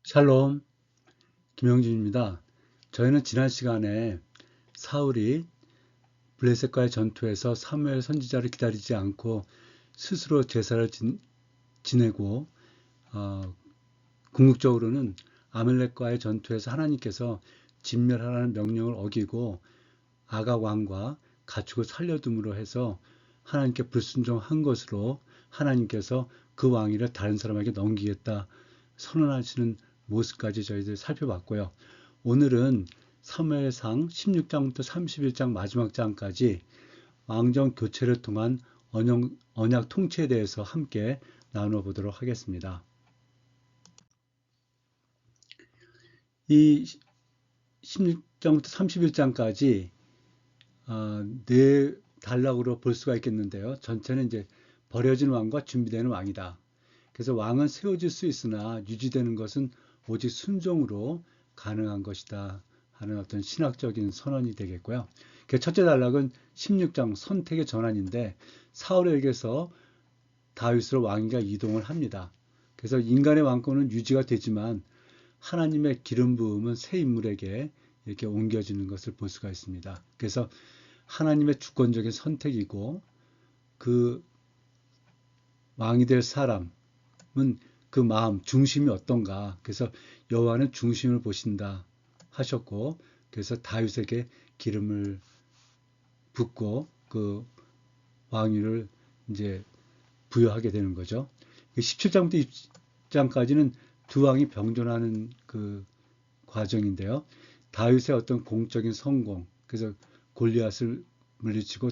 샬롬, 김영준입니다. 저희는 지난 시간에 사울이 블레셋과의 전투에서 사무엘 선지자를 기다리지 않고 스스로 제사를 지내고 궁극적으로는 아말렉과의 전투에서 하나님께서 진멸하라는 명령을 어기고 아각 왕과 가축을 살려둠으로 해서 하나님께 불순종한 것으로 하나님께서 그 왕위를 다른 사람에게 넘기겠다 선언하시는 모습까지 저희들 살펴봤고요. 오늘은 사무엘상 16장부터 31장 마지막 장까지 왕정 교체를 통한 언약 통치에 대해서 함께 나누어 보도록 하겠습니다. 이 16장부터 31장까지 네 단락으로 볼 수가 있겠는데요. 전체는 이제 버려진 왕과 준비되는 왕이다. 그래서 왕은 세워질 수 있으나 유지되는 것은 오직 순종으로 가능한 것이다 하는 어떤 신학적인 선언이 되겠고요. 첫째 단락은 16장 선택의 전환인데 사울에게서 다윗으로 왕위가 이동을 합니다. 그래서 인간의 왕권은 유지가 되지만 하나님의 기름 부음은 새 인물에게 이렇게 옮겨지는 것을 볼 수가 있습니다. 그래서 하나님의 주권적인 선택이고 그 왕이 될 사람은 그 마음, 중심이 어떤가. 그래서 여호와는 중심을 보신다 하셨고, 그래서 다윗에게 기름을 붓고 그 왕위를 이제 부여하게 되는 거죠. 17장부터 20장까지는 두 왕이 병존하는 그 과정인데요. 다윗의 어떤 공적인 성공, 그래서 골리앗을 물리치고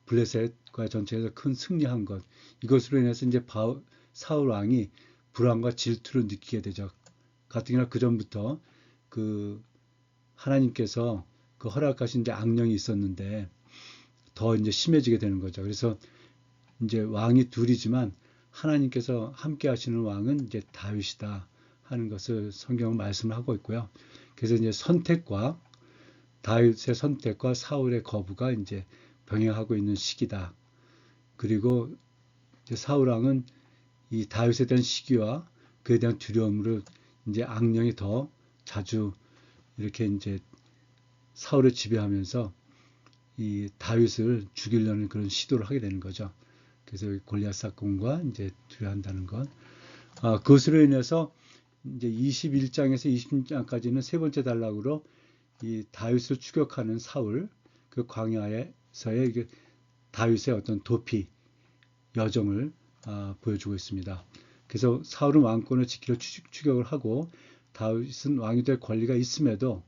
블레셋과 전쟁에서 큰 승리한 것, 이것으로 인해서 이제 사울 왕이 불안과 질투를 느끼게 되죠. 가뜩이나 그 전부터 그 하나님께서 그 허락하신 이제 악령이 있었는데 더 이제 심해지게 되는 거죠. 그래서 이제 왕이 둘이지만 하나님께서 함께 하시는 왕은 이제 다윗이다 하는 것을 성경은 말씀하고 있고요. 그래서 이제 다윗의 선택과 사울의 거부가 이제 병행하고 있는 시기다. 그리고 이제 사울 왕은 이 다윗에 대한 시기와 그에 대한 두려움으로 이제 악령이 더 자주 이렇게 이제 사울을 지배하면서 이 다윗을 죽이려는 그런 시도를 하게 되는 거죠. 그래서 골리앗 사건과 이제 두려워한다는 것. 그것으로 인해서 이제 21장에서 26장까지는 세 번째 단락으로 이 다윗을 추격하는 사울, 그 광야에서의 다윗의 어떤 도피 여정을 보여주고 있습니다. 그래서 사울은 왕권을 지키려 추격을 하고 다윗은 왕이 될 권리가 있음에도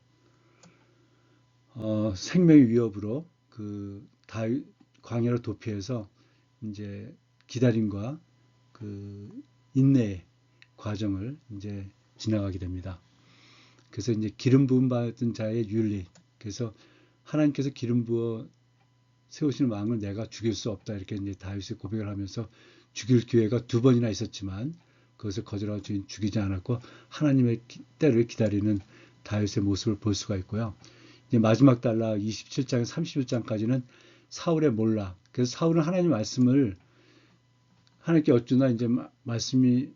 생명의 위협으로 그 다윗 광야를 도피해서 이제 기다림과 그 인내의 과정을 이제 지나가게 됩니다. 그래서 이제 기름 부음 받은 자의 윤리. 그래서 하나님께서 기름 부어 세우시는 왕을 내가 죽일 수 없다. 이렇게 이제 다윗이 고백을 하면서 죽일 기회가 두 번이나 있었지만 그것을 거절하고 죽이지 않았고 하나님의 때를 기다리는 다윗의 모습을 볼 수가 있고요. 이제 마지막 단락 27장, 31장까지는 사울의 몰락. 그래서 사울은 하나님 말씀을 하나님께 어쩌나 이제 말씀이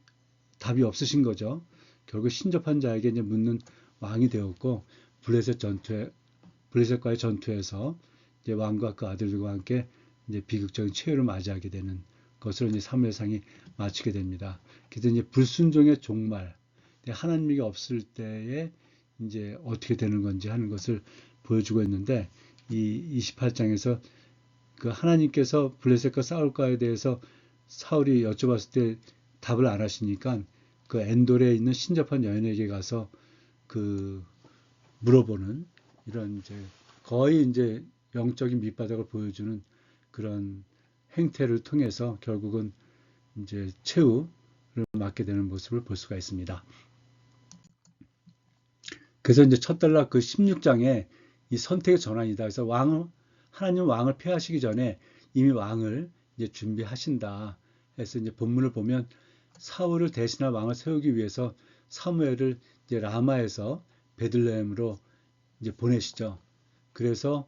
답이 없으신 거죠. 결국 신접한 자에게 이제 묻는 왕이 되었고 블레셋과의 전투에서 이제 왕과 그 아들들과 함께 이제 비극적인 최후를 맞이하게 되는 것으로 이제 사무엘상이 마치게 됩니다. 그래서 이제 불순종의 종말, 하나님이 없을 때에 이제 어떻게 되는 건지 하는 것을 보여주고 있는데 이 28장에서 그 하나님께서 블레셋과 사울과에 대해서 사울이 여쭤봤을 때 답을 안 하시니까 그 엔돌에 있는 신접한 여인에게 가서 그 물어보는 이런 이제 거의 이제 영적인 밑바닥을 보여주는 그런 행태를 통해서 결국은 이제 최후를 맞게 되는 모습을 볼 수가 있습니다. 그래서 이제 첫 단락 그 16장에 이 선택의 전환이다. 그래서 하나님 왕을 폐하시기 전에 이미 왕을 이제 준비하신다. 해서 이제 본문을 보면 사울을 대신할 왕을 세우기 위해서 사무엘을 이제 라마에서 베들레헴으로 이제 보내시죠. 그래서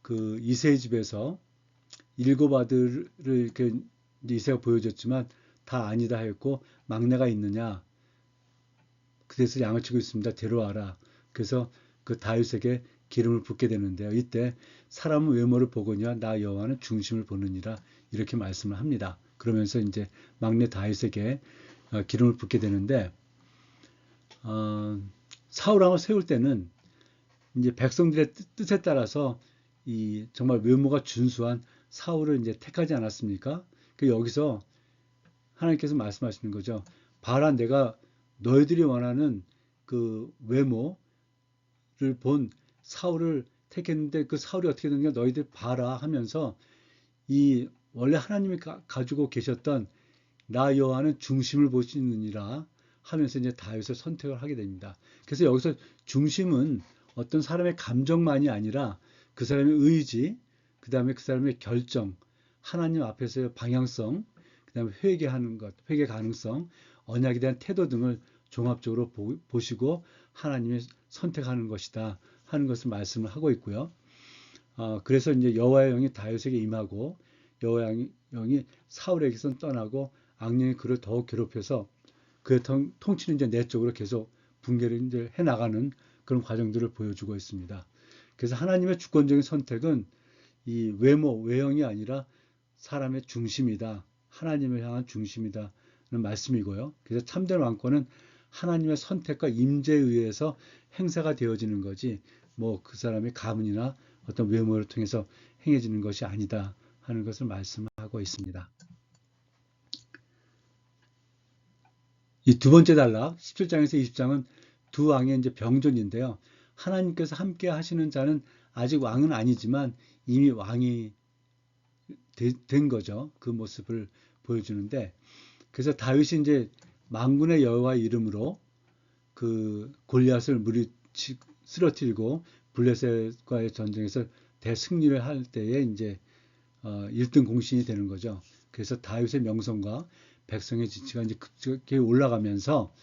그 이새의 집에서 일곱 아들을 이렇게 이새가 보여줬지만 다 아니다 했고 막내가 있느냐. 그래서 양을 치고 있습니다. 데려와라. 그래서 그 다윗에게 기름을 붓게 되는데요. 이때 사람은 외모를 보거니와 나 여호와는 중심을 보느니라 이렇게 말씀을 합니다. 그러면서 이제 막내 다윗에게 기름을 붓게 되는데 사울 왕을 세울 때는 이제 백성들의 뜻에 따라서 이 정말 외모가 준수한 사울을 이제 택하지 않았습니까? 그 여기서 하나님께서 말씀하시는 거죠. 봐라, 내가 너희들이 원하는 그 외모를 본 사울을 택했는데 그 사울이 어떻게 됐느냐 너희들 봐라 하면서 이 원래 하나님이 가지고 계셨던 나 여호와는 중심을 보시느니라 하면서 이제 다윗을 선택을 하게 됩니다. 그래서 여기서 중심은 어떤 사람의 감정만이 아니라 그 사람의 의지, 그 다음에 그 사람의 결정, 하나님 앞에서의 방향성, 그 다음에 회개하는 것, 회개 가능성, 언약에 대한 태도 등을 종합적으로 보시고 하나님이 선택하는 것이다 하는 것을 말씀을 하고 있고요. 그래서 이제 여호와의 영이 다윗에게 임하고 여호와의 영이 사울에게서 떠나고 악령이 그를 더욱 괴롭혀서 그의 통치는 이제 내적으로 계속 붕괴를 이제 해 나가는 그런 과정들을 보여주고 있습니다. 그래서 하나님의 주권적인 선택은 이 외모, 외형이 아니라 사람의 중심이다. 하나님을 향한 중심이다는 말씀이고요. 그래서 참된 왕권은 하나님의 선택과 임재에 의해서 행사가 되어지는 거지 뭐 그 사람의 가문이나 어떤 외모를 통해서 행해지는 것이 아니다 하는 것을 말씀하고 있습니다. 이 두 번째 단락 17장에서 20장은 두 왕의 이제 병존인데요. 하나님께서 함께 하시는 자는 아직 왕은 아니지만 이미 왕이 된 거죠. 그 모습을 보여주는데 그래서 다윗이 이제 만군의 여호와의 이름으로 그 골리앗을 쓰러뜨리고 블레셋과의 전쟁에서 대승리를 할 때에 이제 1등 공신이 되는 거죠. 그래서 다윗의 명성과 백성의 지치가 이제 급격히 올라가면서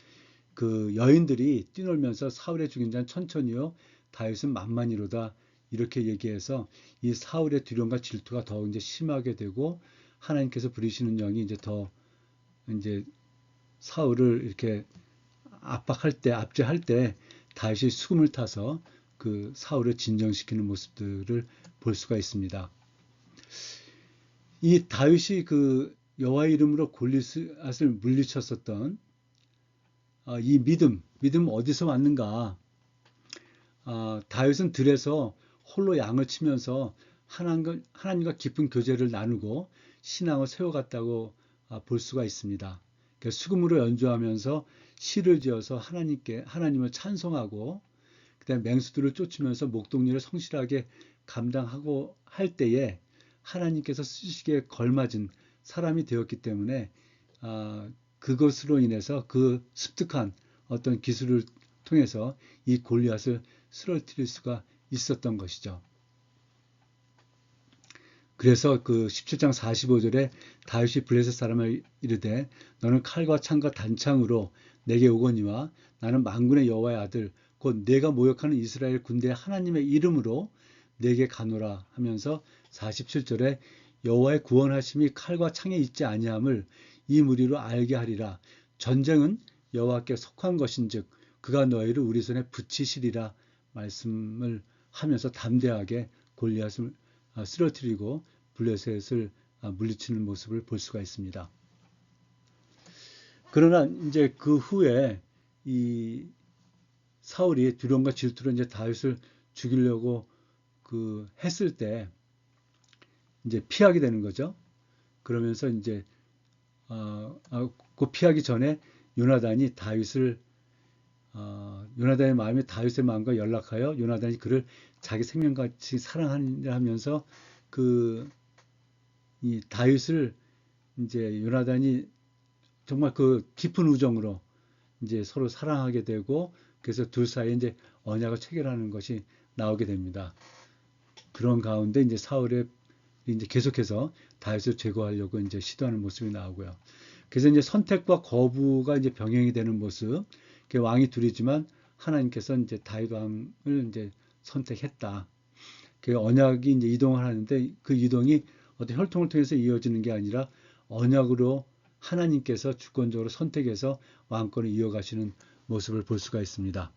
그 여인들이 뛰놀면서 사울의 죽인 자는 천천히요, 다윗은 만만이로다 이렇게 얘기해서 이 사울의 두려움과 질투가 더 이제 심하게 되고 하나님께서 부리시는 영이 이제 더 이제 사울을 이렇게 압박할 때, 압제할 때 다윗이 수금을 타서 그 사울을 진정시키는 모습들을 볼 수가 있습니다. 이 다윗이 그 여호와의 이름으로 골리앗을 물리쳤었던 이 믿음 어디서 왔는가? 다윗은 들에서 홀로 양을 치면서 하나님과 깊은 교제를 나누고 신앙을 세워갔다고 볼 수가 있습니다. 수금으로 연주하면서 시를 지어서 하나님을 찬송하고 그다음에 맹수들을 쫓으면서 목동일을 성실하게 감당하고 할 때에 하나님께서 쓰시기에 걸맞은 사람이 되었기 때문에 그것으로 인해서 그 습득한 어떤 기술을 통해서 이 골리앗을 쓰러뜨릴 수가 있었던 것이죠. 그래서 그 17장 45절에 다윗이 블레셋 사람을 이르되 너는 칼과 창과 단창으로 내게 오거니와 나는 만군의 여호와의 아들 곧 내가 모욕하는 이스라엘 군대의 하나님의 이름으로 내게 가노라 하면서 47절에 여호와의 구원하심이 칼과 창에 있지 아니함을 이 무리로 알게 하리라. 전쟁은 여호와께 속한 것인즉 그가 너희를 우리 손에 붙이시리라 말씀을 하면서 담대하게 골리앗을 쓰러뜨리고 블레셋을 물리치는 모습을 볼 수가 있습니다. 그러나 이제 그 후에 이 사울이 두려움과 질투로 이제 다윗을 죽이려고 그 했을 때 이제 피하게 되는 거죠. 그러면서 이제 그 피하기 전에 요나단이 요나단의 마음이 다윗의 마음과 연락하여 요나단이 그를 자기 생명같이 사랑하느라 하면서 이 다윗을 이제 요나단이 정말 그 깊은 우정으로 이제 서로 사랑하게 되고 그래서 둘 사이에 이제 언약을 체결하는 것이 나오게 됩니다. 그런 가운데 이제 사울이 이제 계속해서 다윗을 제거하려고 이제 시도하는 모습이 나오고요. 그래서 이제 선택과 거부가 이제 병행이 되는 모습. 왕이 둘이지만 하나님께서 이제 다윗 왕을 이제 선택했다. 그 언약이 이제 이동을 하는데 그 이동이 어떤 혈통을 통해서 이어지는 게 아니라 언약으로 하나님께서 주권적으로 선택해서 왕권을 이어가시는 모습을 볼 수가 있습니다.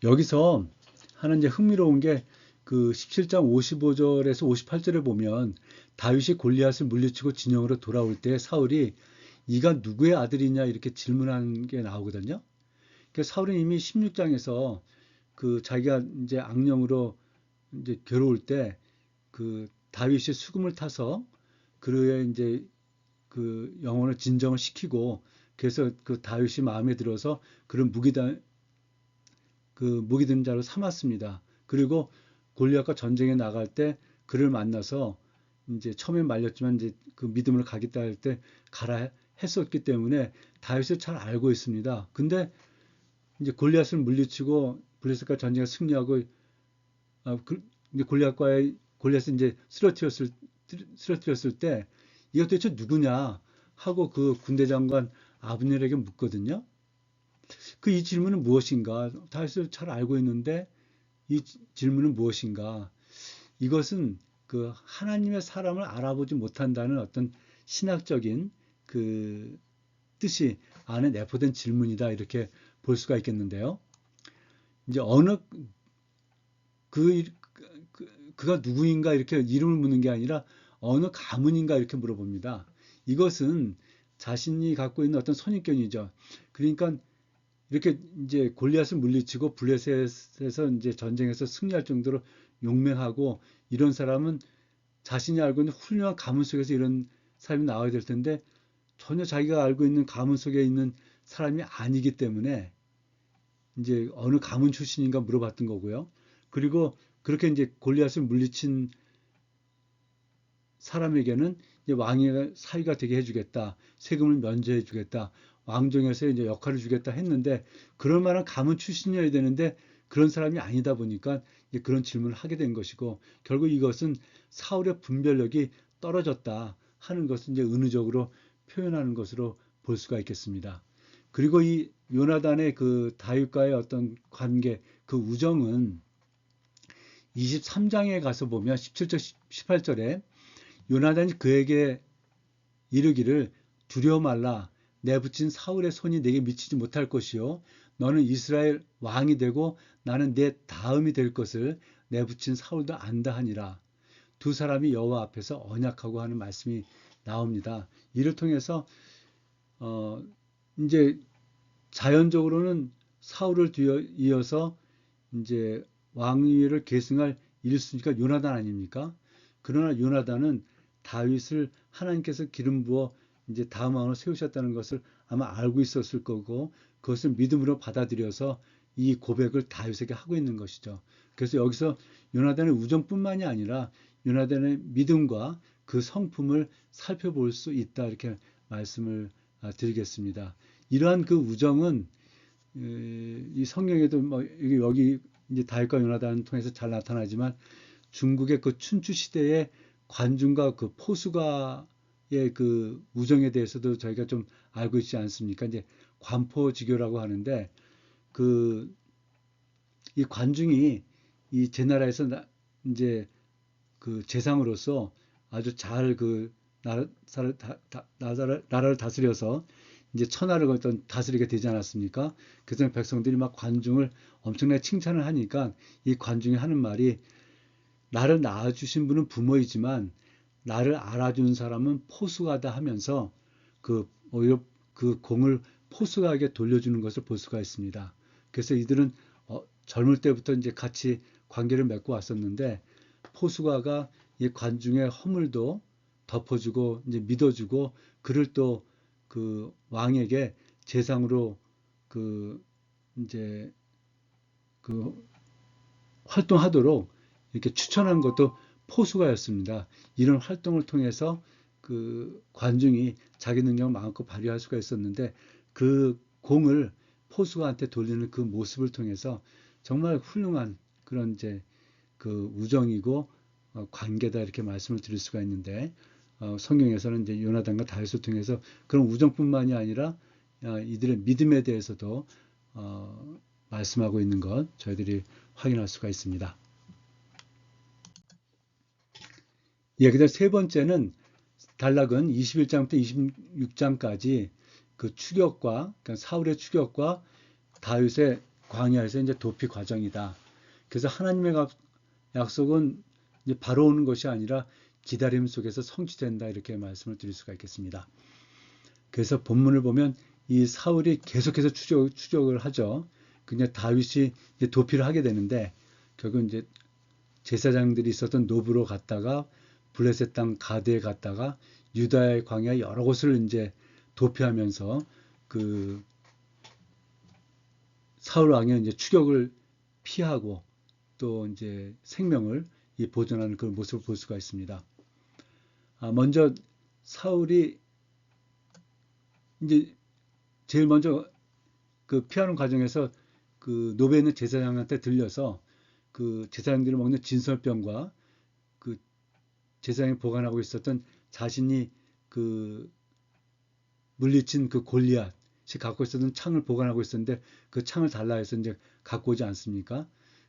여기서 하나 이제 흥미로운 게 그 17장 55절에서 58절에 보면 다윗이 골리앗을 물리치고 진영으로 돌아올 때 사울이 이가 누구의 아들이냐 이렇게 질문한 게 나오거든요. 그 사울은 이미 16장에서 그 자기가 이제 악령으로 이제 괴로울 때 그 다윗이 수금을 타서 그의 이제 그 영혼을 진정을 시키고 그래서 그 다윗이 마음에 들어서 그런 무기든 자로 삼았습니다. 그리고 골리앗과 전쟁에 나갈 때 그를 만나서 이제 처음에 말렸지만 이제 그 믿음을 가겠다 할 때 가라 했었기 때문에 다윗을 잘 알고 있습니다. 근데 이제 골리앗을 물리치고 블레셋과 전쟁에 승리하고 이제 골리앗을 이제 쓰러뜨렸을 때 이것 도대체 누구냐 하고 그 군대 장관 아브넬에게 묻거든요. 이 질문은 무엇인가? 다윗을 잘 알고 있는데 이 질문은 무엇인가? 이것은 그 하나님의 사람을 알아보지 못한다는 어떤 신학적인 그 뜻이 안에 내포된 질문이다 이렇게 볼 수가 있겠는데요. 이제 어느 그 그가 누구인가 이렇게 이름을 묻는 게 아니라 어느 가문인가 이렇게 물어봅니다. 이것은 자신이 갖고 있는 어떤 선입견이죠. 그러니까 이렇게 이제 골리앗을 물리치고 블레셋에서 이제 전쟁에서 승리할 정도로 용맹하고 이런 사람은 자신이 알고 있는 훌륭한 가문 속에서 이런 사람이 나와야 될 텐데 전혀 자기가 알고 있는 가문 속에 있는 사람이 아니기 때문에 이제 어느 가문 출신인가 물어봤던 거고요. 그리고 그렇게 이제 골리앗을 물리친 사람에게는 이제 왕의 사위가 되게 해주겠다, 세금을 면제해주겠다, 왕정에서 이제 역할을 주겠다 했는데 그럴 만한 가문 출신이어야 되는데 그런 사람이 아니다 보니까 이제 그런 질문을 하게 된 것이고 결국 이것은 사울의 분별력이 떨어졌다 하는 것을 이제 은유적으로 표현하는 것으로 볼 수가 있겠습니다. 그리고 이 요나단의 그 다윗과의 어떤 관계, 그 우정은 23장에 가서 보면 17절, 18절에 요나단이 그에게 이르기를 두려워 말라. 내 붙인 사울의 손이 내게 미치지 못할 것이요. 너는 이스라엘 왕이 되고 나는 내 다음이 될 것을 내 붙인 사울도 안다 하니라. 두 사람이 여호와 앞에서 언약하고 하는 말씀이 나옵니다. 이를 통해서 이제 자연적으로는 사울을 이어서 이제 왕위를 계승할 1순위가 요나단 아닙니까? 그러나 요나단은 다윗을 하나님께서 기름 부어 이제 다음 왕으로 세우셨다는 것을 아마 알고 있었을 거고 그것을 믿음으로 받아들여서 이 고백을 다윗에게 하고 있는 것이죠. 그래서 여기서 요나단의 우정뿐만이 아니라 요나단의 믿음과 그 성품을 살펴볼 수 있다 이렇게 말씀을 드리겠습니다. 이러한 그 우정은 이 성경에도 뭐 여기 이제 다윗과 요나단을 통해서 잘 나타나지만 중국의 그 춘추 시대의 관중과 그 포수가의 그 우정에 대해서도 저희가 좀 알고 있지 않습니까? 이제 관포지교라고 하는데 그 이 관중이 이 제나라에서 이제 그 재상으로서 아주 잘 그 나라를 다스려서 이제 천하를 어떤 다스리게 되지 않았습니까? 그래서 백성들이 막 관중을 엄청나게 칭찬을 하니까 이 관중이 하는 말이 나를 낳아주신 분은 부모이지만 나를 알아주는 사람은 포수가다 하면서 오히려 그 공을 포수가에게 돌려주는 것을 볼 수가 있습니다. 그래서 이들은 젊을 때부터 이제 같이 관계를 맺고 왔었는데 포수가가 이 관중의 허물도 덮어주고 이제 믿어주고 그를 또 그 왕에게 재상으로 그 이제 그 활동하도록 이렇게 추천한 것도 포수가였습니다. 이런 활동을 통해서 그 관중이 자기 능력을 마음껏 발휘할 수가 있었는데 그 공을 포수가한테 돌리는 그 모습을 통해서 정말 훌륭한 그런 이제 그 우정이고 관계다 이렇게 말씀을 드릴 수가 있는데 성경에서는 이제 요나단과 다윗을 통해서 그런 우정뿐만이 아니라 이들의 믿음에 대해서도 말씀하고 있는 것 저희들이 확인할 수가 있습니다. 예, 그다음 세 번째는 단락은 21장부터 26장까지 그 추격과 그러니까 사울의 추격과 다윗의 광야에서 이제 도피 과정이다. 그래서 하나님의 약속은 이제 바로 오는 것이 아니라 기다림 속에서 성취된다 이렇게 말씀을 드릴 수가 있겠습니다. 그래서 본문을 보면 이 사울이 계속해서 추격을 하죠. 그냥 다윗이 이제 도피를 하게 되는데 결국 이제 제사장들이 있었던 노브로 갔다가 블레셋 땅 가드에 갔다가 유다의 광야 여러 곳을 이제 도피하면서 그 사울 왕의 이제 추격을 피하고 또 이제 생명을 보존하는 그런 모습을 볼 수가 있습니다. 먼저 사울이 이제 제일 먼저 그 피하는 과정에서 그 노베 있는 제사장한테 들려서 그 제사장들이 먹는 진설병과 그 제사장이 보관하고 있었던 자신이 그 물리친 그 골리앗이 갖고 있었던 창을 보관하고 있었는데 그 창을 달라 해서 이제 갖고 오지 않습니까?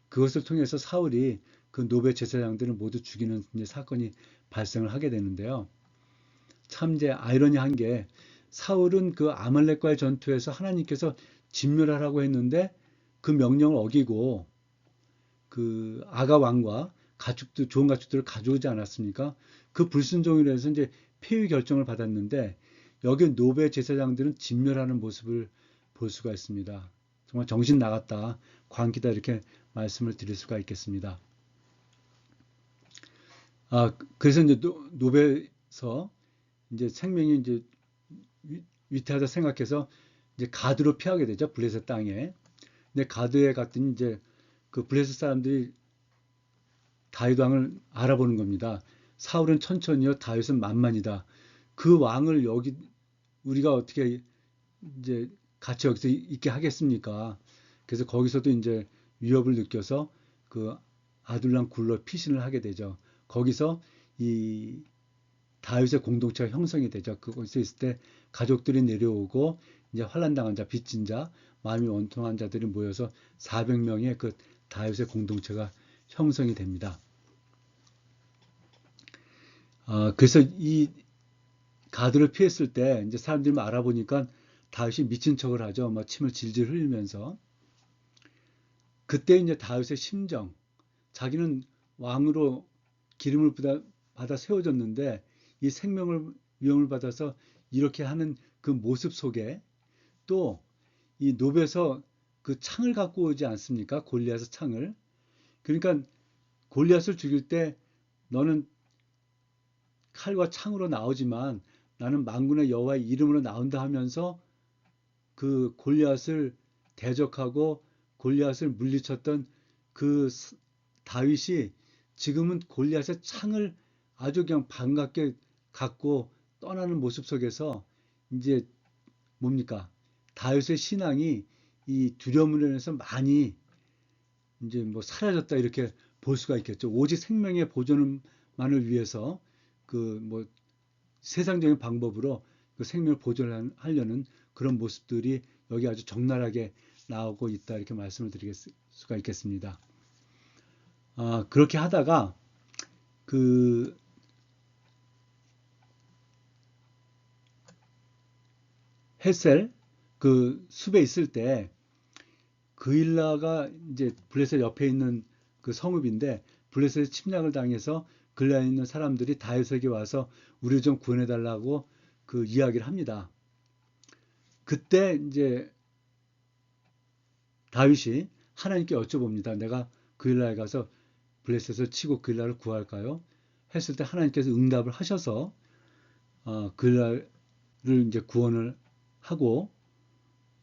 그것을 통해서 사울이 그 노베 제사장들을 모두 죽이는 이제 사건이 발생을 하게 되는데요. 참 이제 아이러니한 게 사울은 그 아말렉과의 전투에서 하나님께서 진멸하라고 했는데 그 명령을 어기고 그 아가 왕과 가축들 좋은 가축들을 가져오지 않았습니까? 그 불순종으로 해서 이제 폐위 결정을 받았는데 여기 노베 제사장들은 진멸하는 모습을 볼 수가 있습니다. 정말 정신 나갔다, 광기다 이렇게 말씀을 드릴 수가 있겠습니다. 그래서 이제 노베에서 이제 생명이 이제 위태하다 생각해서 이제 가드로 피하게 되죠. 블레셋 땅에. 근데 가드에 갔더니 이제 그 블레셋 사람들이 다윗 왕을 알아보는 겁니다. 사울은 천천히요, 다윗은 만만이다. 그 왕을 여기 우리가 어떻게 이제 같이 여기서 있게 하겠습니까? 그래서 거기서도 이제 위협을 느껴서 그 아둘람 굴로 피신을 하게 되죠. 거기서 이 다윗의 공동체가 형성이 되죠. 그곳에 있을 때 가족들이 내려오고 이제 환난당한 자, 빚진 자, 마음이 원통한 자들이 모여서 400명의 그 다윗의 공동체가 형성이 됩니다. 그래서 이 가드를 피했을 때 이제 사람들이 알아보니까 다윗이 미친 척을 하죠. 막 침을 질질 흘리면서. 그때 이제 다윗의 심정, 자기는 왕으로 기름을 받아 세워졌는데 이 생명을 위험을 받아서 이렇게 하는 그 모습 속에 또 이 노베에서 그 창을 갖고 오지 않습니까? 골리앗의 창을. 그러니까 골리앗을 죽일 때 너는 칼과 창으로 나오지만 나는 만군의 여호와의 이름으로 나온다 하면서 그 골리앗을 대적하고 골리앗을 물리쳤던 그 다윗이 지금은 골리앗의 창을 아주 그냥 반갑게 갖고 떠나는 모습 속에서 이제 뭡니까? 다윗의 신앙이 이 두려움으로 인해서 많이 이제 뭐 사라졌다 이렇게 볼 수가 있겠죠. 오직 생명의 보존만을 위해서 그 뭐 세상적인 방법으로 그 생명을 보존하려는 그런 모습들이 여기 아주 적나라하게 나오고 있다 이렇게 말씀을 드릴 수가 있겠습니다. 그렇게 하다가 그 헷셀 그 숲에 있을 때 그일라가 이제 블레셋 옆에 있는 그 성읍인데 블레셋의 침략을 당해서 그일라에 있는 사람들이 다윗에게 와서 우리 좀 구원해 달라고 그 이야기를 합니다. 그때 이제 다윗이 하나님께 여쭤봅니다. 내가 그일라에 가서 블레셋을 치고 그일라를 구할까요? 했을 때 하나님께서 응답을 하셔서 그일라를 이제 구원을 하고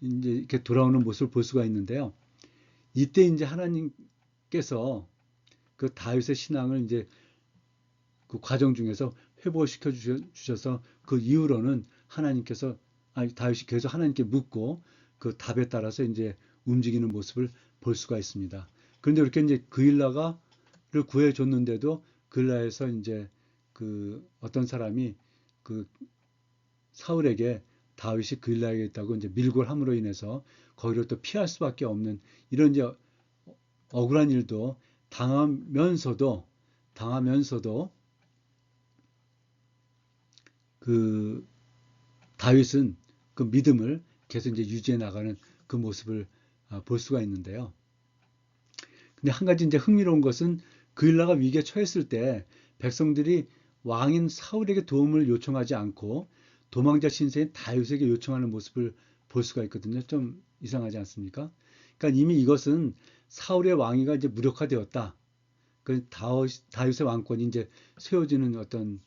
이제 이렇게 돌아오는 모습을 볼 수가 있는데요. 이때 이제 하나님께서 그 다윗의 신앙을 이제 그 과정 중에서 회복시켜 주셔서 그 이후로는 하나님께서 다윗이 계속 하나님께 묻고 그 답에 따라서 이제 움직이는 모습을 볼 수가 있습니다. 그런데 이렇게 이제 그일라가를 구해 줬는데도 그일라에서 이제 그 어떤 사람이 그 사울에게 다윗이 그일라에 있다고 이제 밀고를 함으로 인해서 거기를 또 피할 수밖에 없는 이런 이제 억울한 일도 당하면서도 그 다윗은 그 믿음을 계속 이제 유지해 나가는 그 모습을 볼 수가 있는데요. 근데 한 가지 이제 흥미로운 것은 그일라가 위기에 처했을 때 백성들이 왕인 사울에게 도움을 요청하지 않고 도망자 신세인 다윗에게 요청하는 모습을 볼 수가 있거든요. 좀 이상하지 않습니까? 그러니까 이미 이것은 사울의 왕위가 이제 무력화되었다. 그 다윗의 왕권이 이제 세워지는 어떤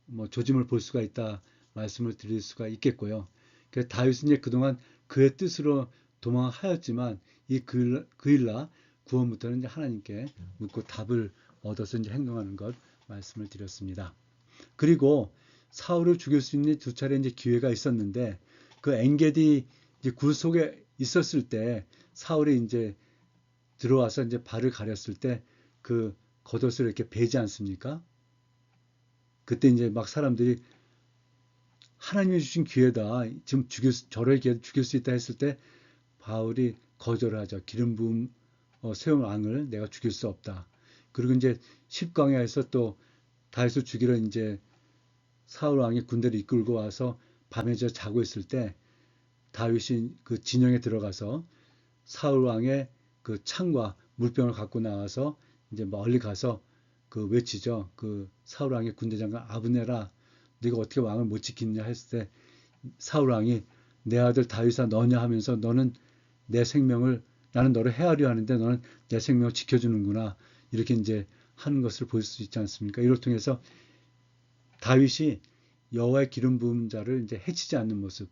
뭐 조짐을 볼 수가 있다 말씀을 드릴 수가 있겠고요. 그 다윗은 이제 그동안 그의 뜻으로 도망하였지만 이 그일라 구원부터는 이제 하나님께 묻고 답을 얻어서 이제 행동하는 것 말씀을 드렸습니다. 그리고 사울을 죽일 수 있는 두 차례 이제 기회가 있었는데 그 엔게디 이제 굴 속에 있었을 때 사울이 이제 들어와서 이제 발을 가렸을 때 그 겉옷을 이렇게 베지 않습니까? 그때 이제 막 사람들이 하나님이 주신 기회다. 지금 저를 죽일 수 있다 했을 때 바울이 거절하죠. 기름 부음 세운 왕을 내가 죽일 수 없다. 그리고 이제 10광야에서 또 다윗을 죽이러 이제 사울 왕이 군대를 이끌고 와서 밤에 자고 있을 때 다윗이 그 진영에 들어가서 사울 왕의 그 창과 물병을 갖고 나와서 이제 멀리 가서 그 외치죠. 그 사울 왕의 군대 장관 아브네라, 네가 어떻게 왕을 못 지키냐 했을 때 사울 왕이 내 아들 다윗아 너냐 하면서 너는 내 생명을 나는 너를 해하려 하는데 너는 내 생명을 지켜주는구나 이렇게 이제 하는 것을 볼 수 있지 않습니까? 이를 통해서 다윗이 여호와의 기름 부은 자를 이제 해치지 않는 모습을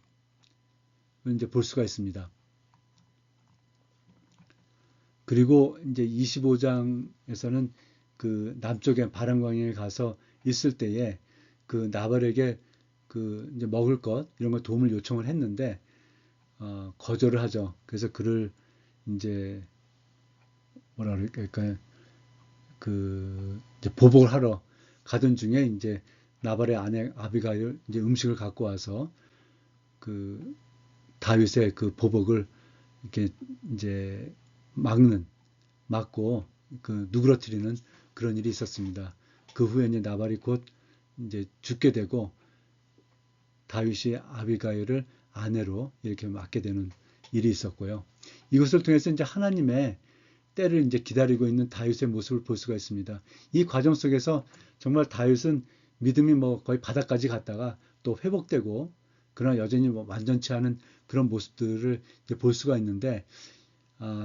이제 볼 수가 있습니다. 그리고 이제 25장에서는 그 남쪽에 바람광야에 가서 있을 때에 그 나발에게 그 이제 먹을 것 이런 거 도움을 요청을 했는데 거절을 하죠. 그래서 그를 이제 뭐라 그럴까요? 그 이제 보복을 하러 가던 중에 이제 나발의 아내 아비가일 이제 음식을 갖고 와서 그 다윗의 그 보복을 이렇게 이제 막고 그 누그러뜨리는 그런 일이 있었습니다. 그 후에 이제 나발이 곧 이제 죽게 되고 다윗이 아비가일을 아내로 이렇게 맡게 되는 일이 있었고요. 이것을 통해서 이제 하나님의 때를 이제 기다리고 있는 다윗의 모습을 볼 수가 있습니다. 이 과정 속에서 정말 다윗은 믿음이 뭐 거의 바닥까지 갔다가 또 회복되고 그러나 여전히 뭐 완전치 않은 그런 모습들을 이제 볼 수가 있는데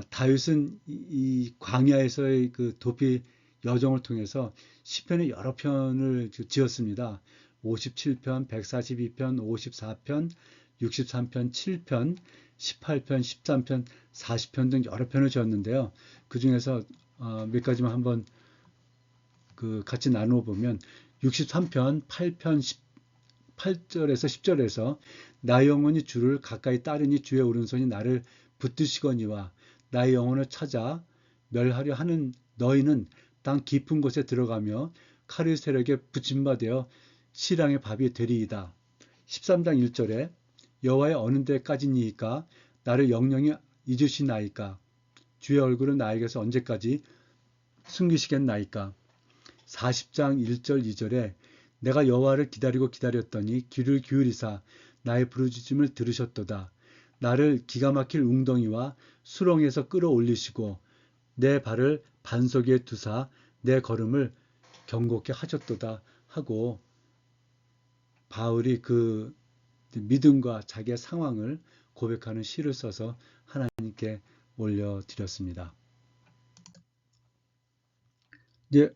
다윗은 이 광야에서의 그 도피 여정을 통해서 시편의 여러 편을 지었습니다. 57편, 142편, 54편, 63편, 7편, 18편, 13편, 40편 등 여러 편을 지었는데요. 그 중에서 몇 가지만 한번 그 같이 나누어 보면 63편 8편 8절에서 10절에서 나의 영혼이 주를 가까이 따르니 주의 오른손이 나를 붙드시거니와 나의 영혼을 찾아 멸하려 하는 너희는 땅 깊은 곳에 들어가며 칼의 세력에 붙임바되어 실랑의 밥이 되리이다. 13장 1절에 여호와의 어느 데까지니이까 나를 영영히 잊으시나이까 주의 얼굴은 나에게서 언제까지 숨기시겠나이까. 40장 1절 2절에 내가 여호와를 기다리고 기다렸더니 귀를 기울이사 나의 부르짖음을 들으셨도다. 나를 기가 막힐 웅덩이와 수렁에서 끌어올리시고 내 발을 반석 위에 두사 내 걸음을 경고케 하셨도다 하고 바울이 그 믿음과 자기의 상황을 고백하는 시를 써서 하나님께 올려드렸습니다. 이제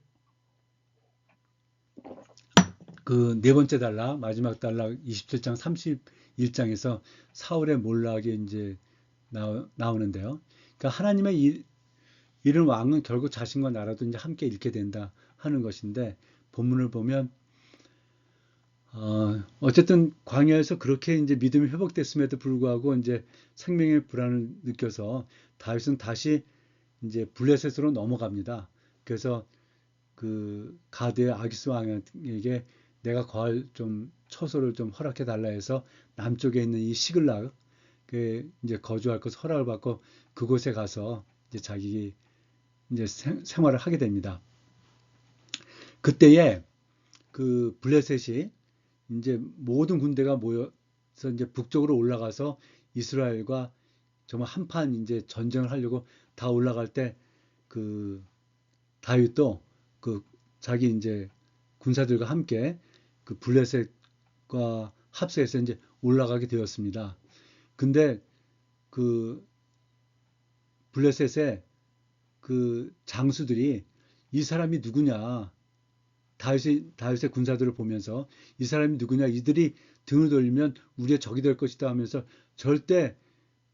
그 네 번째 단락, 마지막 단락 27장 31장에서 사울의 몰락이 이제 나오는데요. 그러니까 하나님의 이른 왕은 결국 자신과 나라도 이제 함께 잃게 된다 하는 것인데 본문을 보면 어쨌든 광야에서 그렇게 이제 믿음이 회복됐음에도 불구하고 이제 생명의 불안을 느껴서 다윗은 다시 이제 블레셋으로 넘어갑니다. 그래서 그 가드의 아기스 왕에게 내가 거할 좀 처소를 좀 허락해 달라 해서 남쪽에 있는 이 시글락 그 이제 거주할 것 허락을 받고 그곳에 가서 이제 자기 이제 생활을 하게 됩니다. 그때에 그 블레셋이 이제 모든 군대가 모여 이제 북쪽으로 올라가서 이스라엘과 정말 한판 이제 전쟁을 하려고 다 올라갈 때 그 다윗도 그 자기 이제 군사들과 함께 그 블레셋과 합세해서 이제 올라가게 되었습니다. 근데 그 블레셋의 그 장수들이 이 사람이 누구냐, 다윗의 군사들을 보면서 이 사람이 누구냐, 이들이 등을 돌리면 우리의 적이 될 것이다 하면서 절대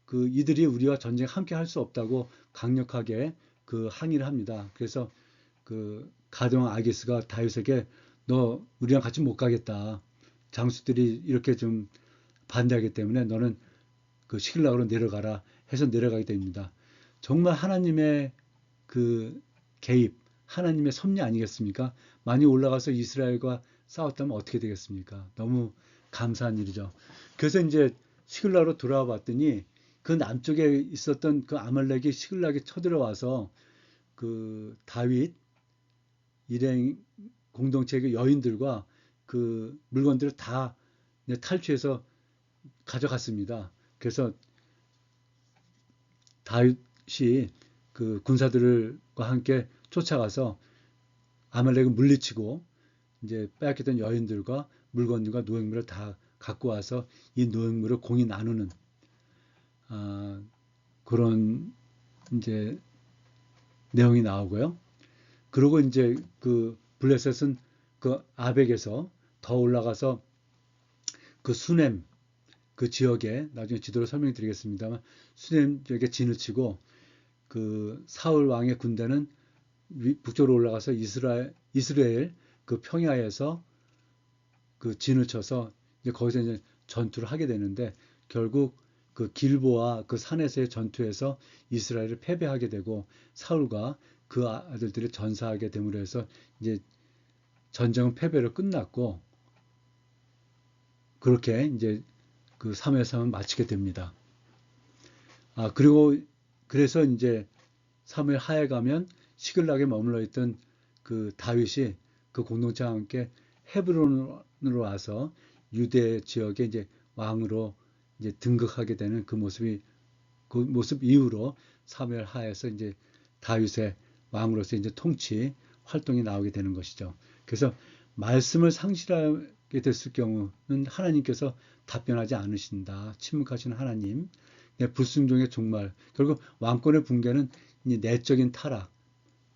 그 이들이 우리와 전쟁 함께 할 수 없다고 강력하게 그 항의를 합니다. 그래서 그 가드왕 아기스가 다윗에게 너 우리랑 같이 못 가겠다. 장수들이 이렇게 좀 반대하기 때문에 너는 그 시글락으로 내려가라 해서 내려가게 됩니다. 정말 하나님의 그 개입, 하나님의 섭리 아니겠습니까? 많이 올라가서 이스라엘과 싸웠다면 어떻게 되겠습니까? 너무 감사한 일이죠. 그래서 이제 시글락으로 돌아와 봤더니 그 남쪽에 있었던 그 아말렉이 시글락에 쳐들어와서 그 다윗 일행 공동체의 여인들과 그 물건들을 다 탈취해서 가져갔습니다. 그래서 다윗이 그 군사들과 함께 쫓아가서 아말렉을 물리치고 이제 빼앗겼던 여인들과 물건들과 노획물을 다 갖고 와서 이 노획물을 공히 나누는 그런 이제 내용이 나오고요. 그리고 이제 그 블레셋은 그 아벡에서 더 올라가서 그 수넴 그 지역에 나중에 지도로 설명드리겠습니다만 수넴 지역에 진을 치고 그 사울 왕의 군대는 북쪽으로 올라가서 이스라엘 그 평야에서 그 진을 쳐서 이제 거기서 이제 전투를 하게 되는데 결국 그 길보아 그 산에서의 전투에서 이스라엘을 패배하게 되고 사울과 그 아들들이 전사하게 됨으로 해서 이제 전쟁은 패배로 끝났고 그렇게 이제 그 사무엘 상은 마치게 됩니다. 그리고 그래서 이제 사무엘 하에 가면 시글락에 머물러 있던 그 다윗이 그 공동체와 함께 헤브론으로 와서 유대 지역에 이제 왕으로 이제 등극하게 되는 그 모습 이후로 사무엘 하에서 이제 다윗의 왕으로서 이제 통치 활동이 나오게 되는 것이죠. 그래서 말씀을 상실하게 됐을 경우는 하나님께서 답변하지 않으신다. 침묵하시는 하나님. 불순종의 종말. 결국 왕권의 붕괴는 내적인 타락,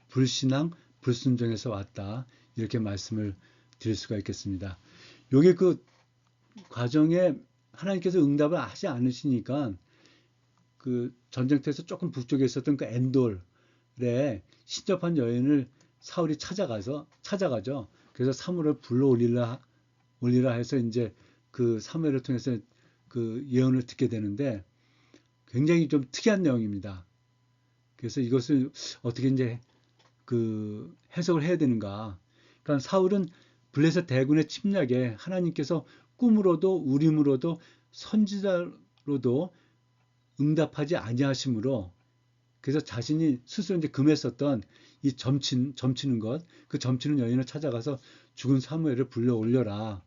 불신앙, 불순종에서 왔다. 이렇게 말씀을 드릴 수가 있겠습니다. 여기 그 과정에 하나님께서 응답을 하지 않으시니까 그 전쟁터에서 조금 북쪽에 있었던 그 엔돌에 신접한 여인을 사울이 찾아가죠. 그래서 사무엘을 불러 올리라 해서 이제 그 사무엘을 통해서 그 예언을 듣게 되는데 굉장히 좀 특이한 내용입니다. 그래서 이것을 어떻게 이제 그 해석을 해야 되는가? 그러니까 사울은 블레셋 대군의 침략에 하나님께서 꿈으로도 우림으로도 선지자로도 응답하지 아니하심으로 그래서 자신이 스스로 이제 금했었던 이 점치는 것, 그 점치는 여인을 찾아가서 죽은 사무엘을 불러 올려라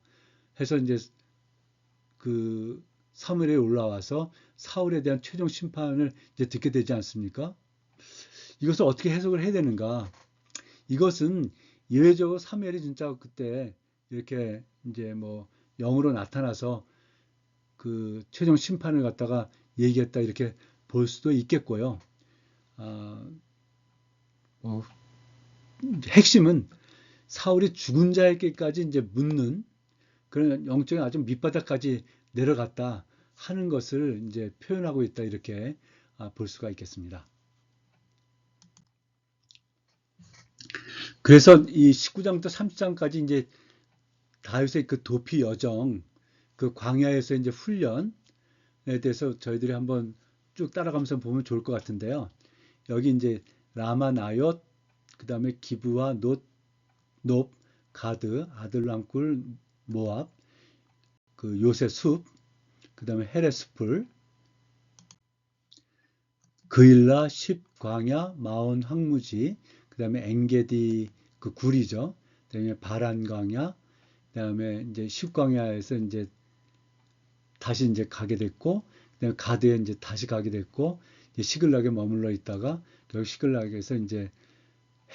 해서 이제 그 사무엘에 올라와서 사울에 대한 최종 심판을 이제 듣게 되지 않습니까? 이것을 어떻게 해석을 해야 되는가? 이것은 이례적으로 사무엘이 진짜 그때 이렇게 이제 뭐 영으로 나타나서 그 최종 심판을 갖다가 얘기했다 이렇게 볼 수도 있겠고요. 뭐 핵심은 사울이 죽은 자에게까지 이제 묻는 그런 영적인 아주 밑바닥까지 내려갔다 하는 것을 이제 표현하고 있다 이렇게 볼 수가 있겠습니다. 그래서 이 19장부터 30장까지 이제 다윗의 그 도피 여정, 그 광야에서 이제 훈련에 대해서 저희들이 한번 쭉 따라가면서 보면 좋을 것 같은데요. 여기 이제 라마 나옳, 그 다음에 기브와 높, 가드, 아들람굴, 모압, 그 요새 숲, 그 다음에 헤레스풀, 그일라, 십, 광야, 마온, 황무지, 그 다음에 엔게디, 그 굴이죠. 그 다음에 바란 광야, 그 다음에 이제 십 광야에서 이제 다시 이제 가게 됐고, 그다음에 가드에 이제 다시 가게 됐고, 이제 시글락에 머물러 있다가 결국 시글락에서 이제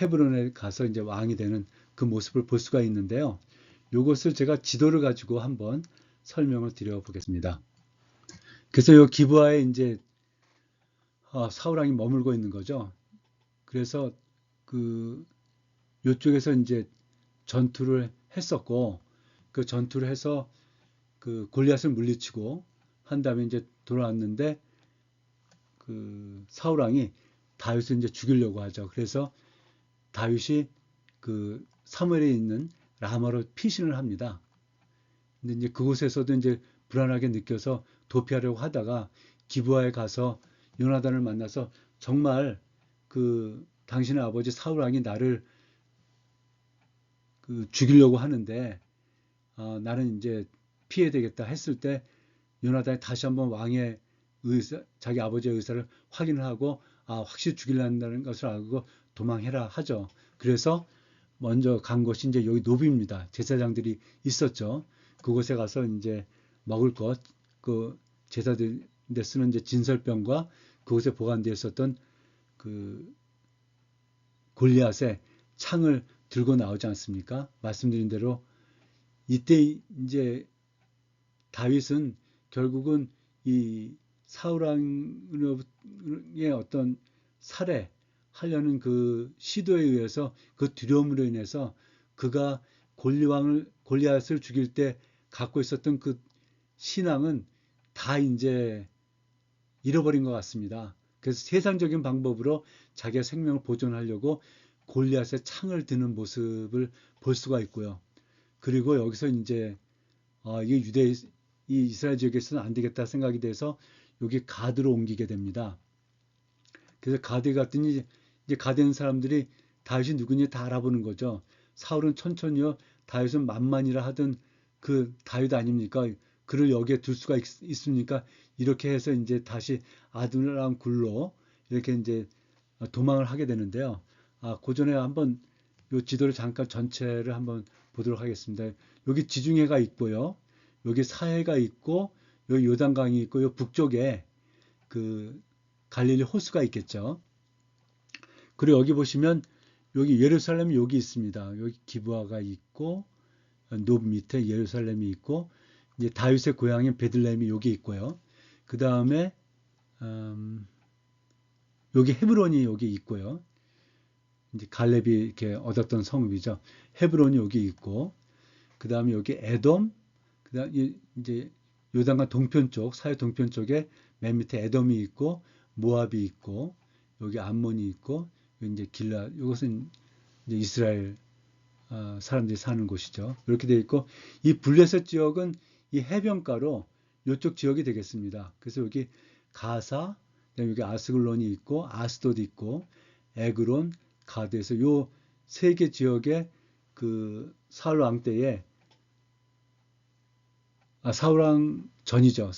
헤브론에 가서 이제 왕이 되는 그 모습을 볼 수가 있는데요. 이것을 제가 지도를 가지고 한번 설명을 드려 보겠습니다. 그래서 이 기브아에 이제 사울 왕이 머물고 있는 거죠. 그래서 그 요쪽에서 이제 전투를 했었고, 그 전투를 해서 그 골리앗을 물리치고 한 다음에 이제 돌아왔는데, 그 사울 왕이 다윗을 이제 죽이려고 하죠. 그래서 다윗이 그 사무엘에 있는 라마로 피신을 합니다. 근데 이제 그곳에서도 이제 불안하게 느껴서 도피하려고 하다가 기브아에 가서 요나단을 만나서, 정말 그 당신의 아버지 사울 왕이 나를 그 죽이려고 하는데 나는 이제 피해야 되겠다 했을 때, 요나단이 다시 한번 왕의 의사, 자기 아버지의 의사를 확인을 하고 확실히 죽이려는 것을 알고 도망해라 하죠. 그래서 먼저 간 곳이 이제 여기 노비입니다. 제사장들이 있었죠. 그곳에 가서 이제 먹을 것, 그 제사들인데 쓰는 이제 진설병과 그곳에 보관되어 있었던 그 골리앗의 창을 들고 나오지 않습니까? 말씀드린 대로 이때 이제 다윗은 결국은 이 사울왕의 어떤 살해하려는 그 시도에 의해서, 그 두려움으로 인해서 그가 골리앗을 죽일 때 갖고 있었던 그 신앙은 다 이제 잃어버린 것 같습니다. 그래서 세상적인 방법으로 자기의 생명을 보존하려고 골리앗의 창을 드는 모습을 볼 수가 있고요. 그리고 여기서 이제 이게 이 이스라엘 지역에서는 안 되겠다 생각이 돼서 여기 가드로 옮기게 됩니다. 그래서 가드에 갔더니 이제 가드에 있는 사람들이 다윗이 누구니 다 알아보는 거죠. 사울은 천천히요, 다윗은 만만이라 하던 그 다윗 아닙니까? 그를 여기에 둘 수가 있습니까? 이렇게 해서 이제 다시 아둘람 굴로 이렇게 이제 도망을 하게 되는데요. 그 전에 한번 요 지도를 잠깐 전체를 한번 보도록 하겠습니다. 여기 지중해가 있고요. 여기 사해가 있고, 여기 요단강이 있고, 요 북쪽에 그 갈릴리 호수가 있겠죠. 그리고 여기 보시면 여기 예루살렘이 여기 있습니다. 여기 기브아가 있고, 노브 밑에 예루살렘이 있고, 이제 다윗의 고향인 베들레헴이 여기 있고요. 그 다음에 여기 헤브론이 여기 있고요. 이제 갈렙이 이렇게 얻었던 성읍이죠. 헤브론이 여기 있고, 그 다음에 여기 에돔, 그 다음 이제 요단강 동편 쪽, 사해 동편 쪽에 맨 밑에 에돔이 있고, 모압이 있고, 여기 암몬이 있고, 여기 이제 이것은 이제 이스라엘 사람들이 사는 곳이죠. 이렇게 되어 있고, 이 블레셋 지역은 이 해변가로 이쪽 지역이 되겠습니다. 그래서 여기 가사, 그다음에 여기 아스글론이 있고, 아스돗이 있고, 에그론, 가드에서 요 세 개 지역에 그 사울 왕 때에 사울왕 전이죠.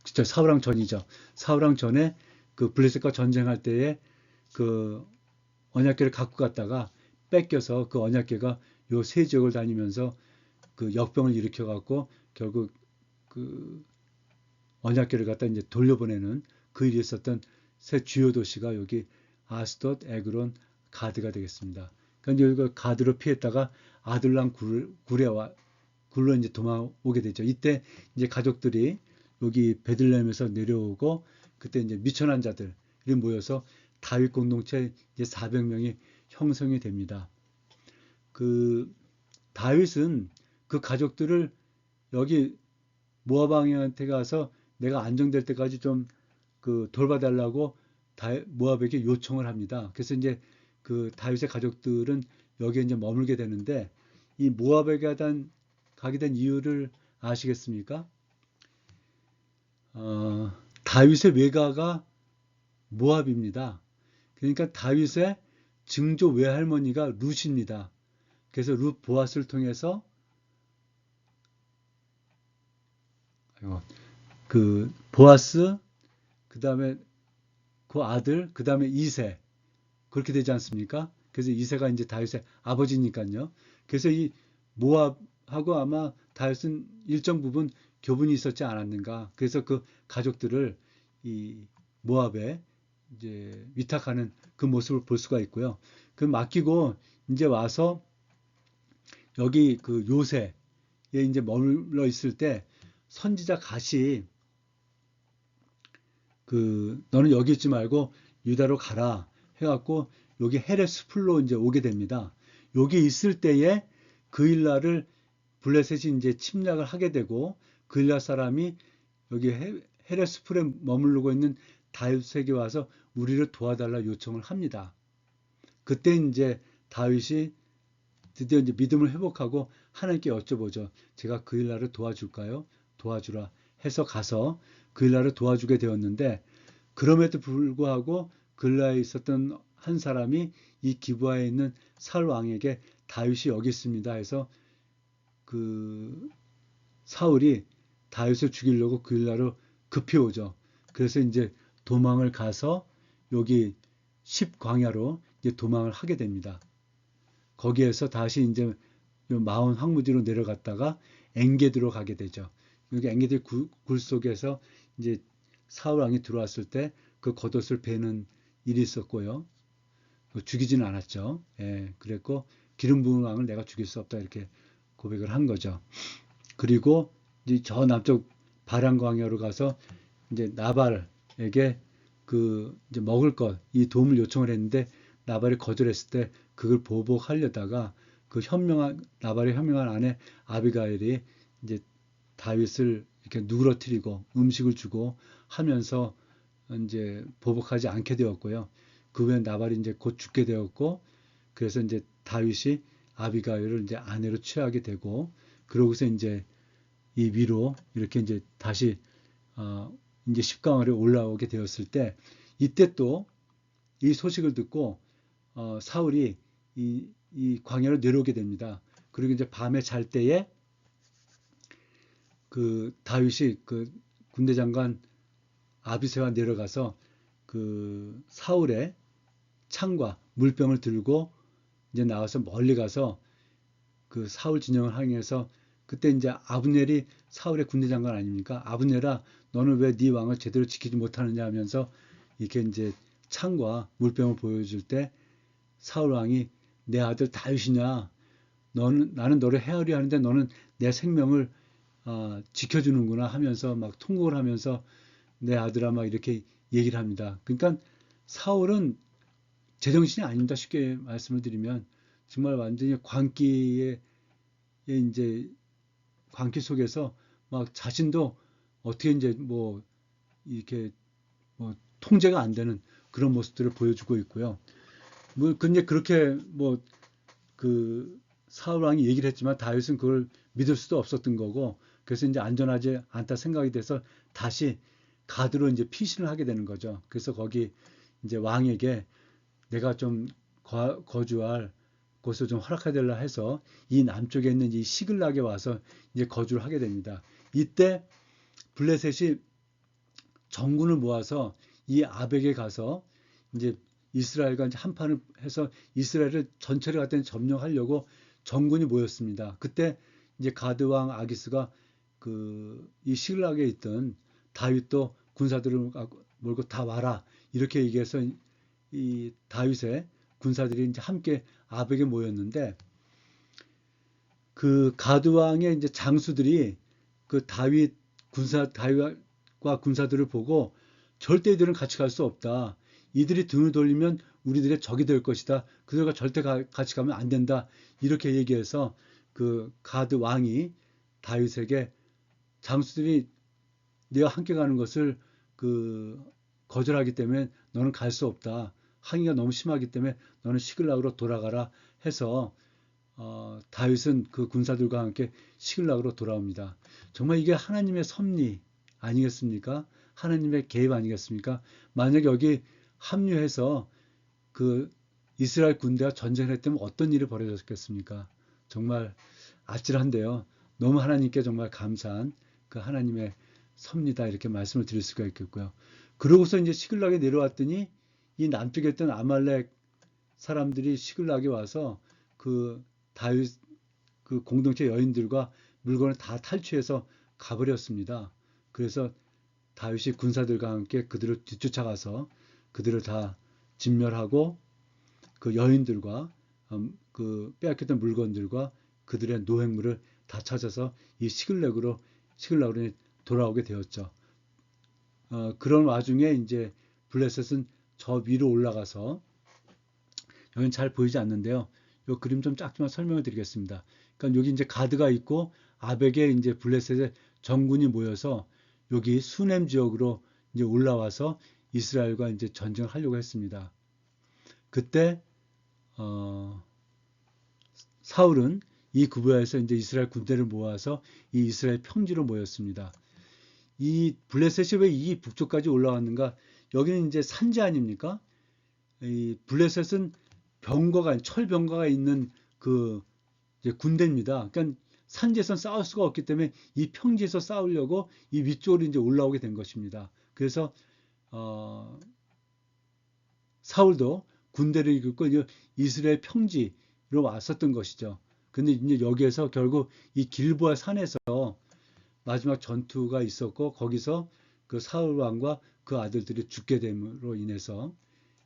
진짜 사울왕 전이죠. 사울왕 전에 그 블레셋과 전쟁할 때에 그 언약궤를 갖고 갔다가 뺏겨서 그 언약궤가 요 세 지역을 다니면서 그 역병을 일으켜 갖고 결국 그 언약궤를 갖다 이제 돌려보내는 그 일이 있었던 세 주요 도시가 여기 아스돗, 에그론, 가드가 되겠습니다. 그러니까 여기가 가드로 피했다가 아둘람 굴로 이제 도망오게 되죠. 이때 이제 가족들이 여기 베들레헴에서 내려오고, 그때 이제 미천한 자들이 모여서 다윗 공동체 이제 400명이 형성이 됩니다. 그 다윗은 그 가족들을 여기 모압 왕한테 가서 내가 안정될 때까지 좀 그 돌봐달라고 모압에게 요청을 합니다. 그래서 이제 그 다윗의 가족들은 여기에 이제 머물게 되는데, 이 모압에 가게 된 이유를 아시겠습니까? 다윗의 외가가 모압입니다. 그러니까 다윗의 증조 외할머니가 룻입니다. 그래서 룻 보아스를 통해서 그 보아스, 그 다음에 그 아들, 그 다음에 이세, 그렇게 되지 않습니까? 그래서 이세가 이제 다윗의 아버지니까요. 그래서 이 모압 하고 아마 다윗은 일정 부분 교분이 있었지 않았는가. 그래서 그 가족들을 이 모압에 이제 위탁하는 그 모습을 볼 수가 있고요. 그 맡기고 이제 와서 여기 그 요새에 이제 머물러 있을 때 선지자 갓이 그 너는 여기 있지 말고 유다로 가라 해갖고 여기 헤레스 풀로 이제 오게 됩니다. 여기 있을 때에 그일라를 블레셋이 이제 침략을 하게 되고 그일라 사람이 여기 헤레스 풀에 머무르고 있는 다윗에게 와서 우리를 도와달라 요청을 합니다. 그때 이제 다윗이 드디어 이제 믿음을 회복하고 하나님께 여쭤보죠. 제가 그일라를 도와줄까요? 도와주라 해서 가서 그일라를 도와주게 되었는데 그럼에도 불구하고 그일라에 있었던 한 사람이 이 기브아에 있는 사울 왕에게 다윗이 여기 있습니다 해서 그 사울이 다윗을 죽이려고 그일라로 급히 오죠. 그래서 이제 도망을 가서 여기 십광야로 이제 도망을 하게 됩니다. 거기에서 다시 이제 마온 황무지로 내려갔다가 엔게드로 가게 되죠. 여기 엔게드 굴 속에서 이제 사울 왕이 들어왔을 때 그 겉옷을 베는 일이 있었고요. 죽이지는 않았죠. 예, 그랬고 기름 부은 왕을 내가 죽일 수 없다 이렇게 고백을 한 거죠. 그리고 이제 저 남쪽 바란 광야로 가서 이제 나발에게 그 이제 먹을 것, 이 도움을 요청을 했는데 나발이 거절했을 때 그걸 보복하려다가 그 현명한 나발의 현명한 아내 아비가일이 이제 다윗을 이렇게 누그러뜨리고 음식을 주고 하면서 이제 보복하지 않게 되었고요. 그 후에 나발이 이제 곧 죽게 되었고 그래서 이제 다윗이 아비가일을 이제 아내로 취하게 되고 그러고서 이제 이 위로 이렇게 이제 다시 이제 십강을에 올라오게 되었을 때 이때 또 이 소식을 듣고 사울이 이 광야로 내려오게 됩니다. 그리고 이제 밤에 잘 때에 그 다윗이 그 군대 장관 아비새와 내려가서 그 사울의 창과 물병을 들고 이제 나와서 멀리 가서 그 사울 진영을 향해서 그때 이제 아브넬이 사울의 군대 장관 아닙니까? 아브넬아, 너는 왜 네 왕을 제대로 지키지 못하느냐 하면서 이렇게 이제 창과 물병을 보여줄 때 사울 왕이 내 아들 다윗이냐? 나는 너를 헤아려 하는데 너는 내 생명을 지켜주는구나 하면서 막 통곡을 하면서 내 아들아 막 이렇게 얘기를 합니다. 그러니까 사울은 제정신이 아닙니다. 쉽게 말씀을 드리면 정말 완전히 광기에 이제 광기 속에서 막 자신도 어떻게 이제 뭐 이렇게 뭐 통제가 안 되는 그런 모습들을 보여주고 있고요. 뭐 근데 그렇게 뭐 그 사울 왕이 얘기를 했지만 다윗은 그걸 믿을 수도 없었던 거고 그래서 이제 안전하지 않다 생각이 돼서 다시 가드로 이제 피신을 하게 되는 거죠. 그래서 거기 이제 왕에게 내가 좀 거주할 곳을 좀 허락해달라 해서 이 남쪽에 있는 이 시글락에 와서 이제 거주를 하게 됩니다. 이때 블레셋이 정군을 모아서 이 아벡에 가서 이제 이스라엘과 이제 한판을 해서 이스라엘을 전체를 갖다 점령하려고 정군이 모였습니다. 그때 이제 가드 왕 아기스가 그 이 시글락에 있던 다윗도 군사들을 몰고 다 와라 이렇게 얘기해서 이 다윗의 군사들이 이제 함께 아벡에 모였는데 그 가드 왕의 이제 장수들이 그 다윗과 군사들을 보고 절대 이들은 같이 갈 수 없다. 이들이 등을 돌리면 우리들의 적이 될 것이다. 그들과 절대 같이 가면 안 된다. 이렇게 얘기해서 그 가드 왕이 다윗에게 장수들이 네가 함께 가는 것을 그 거절하기 때문에 너는 갈 수 없다. 항의가 너무 심하기 때문에 너는 시글락으로 돌아가라 해서 다윗은 그 군사들과 함께 시글락으로 돌아옵니다. 정말 이게 하나님의 섭리 아니겠습니까? 하나님의 개입 아니겠습니까? 만약에 여기 합류해서 그 이스라엘 군대와 전쟁을 했다면 어떤 일이 벌어졌겠습니까? 정말 아찔한데요. 너무 하나님께 정말 감사한 그 하나님의 섭리다 이렇게 말씀을 드릴 수가 있겠고요. 그러고서 이제 시글락에 내려왔더니 이 남쪽에 있던 아말렉 사람들이 시글락에 와서 그 다윗 그 공동체 여인들과 물건을 다 탈취해서 가버렸습니다. 그래서 다윗이 군사들과 함께 그들을 뒤쫓아가서 그들을 다 진멸하고 그 여인들과 그 빼앗겼던 물건들과 그들의 노획물을 다 찾아서 이 시글락으로 돌아오게 되었죠. 그런 와중에 이제 블레셋은 저 위로 올라가서 여기는 잘 보이지 않는데요. 이 그림 좀 작지만 설명을 드리겠습니다. 그러니까 여기 이제 가드가 있고 아벡에 이제 블레셋의 정군이 모여서 여기 수넴 지역으로 이제 올라와서 이스라엘과 이제 전쟁을 하려고 했습니다. 그때 사울은 이 구부야에서 이제 이스라엘 군대를 모아서 이 이스라엘 평지로 모였습니다. 이 블레셋이 왜 이 북쪽까지 올라왔는가? 여기는 이제 산지 아닙니까? 이 블레셋은 철병거가 있는 그 이제 군대입니다. 그러니까 산지에서 싸울 수가 없기 때문에 이 평지에서 싸우려고 이 위쪽으로 이제 올라오게 된 것입니다. 그래서 사울도 군대를 이끌고 이스라엘 평지로 왔었던 것이죠. 근데 이제 여기에서 결국 이 길보아 산에서 마지막 전투가 있었고 거기서 그 사울 왕과 그 아들들이 죽게 됨으로 인해서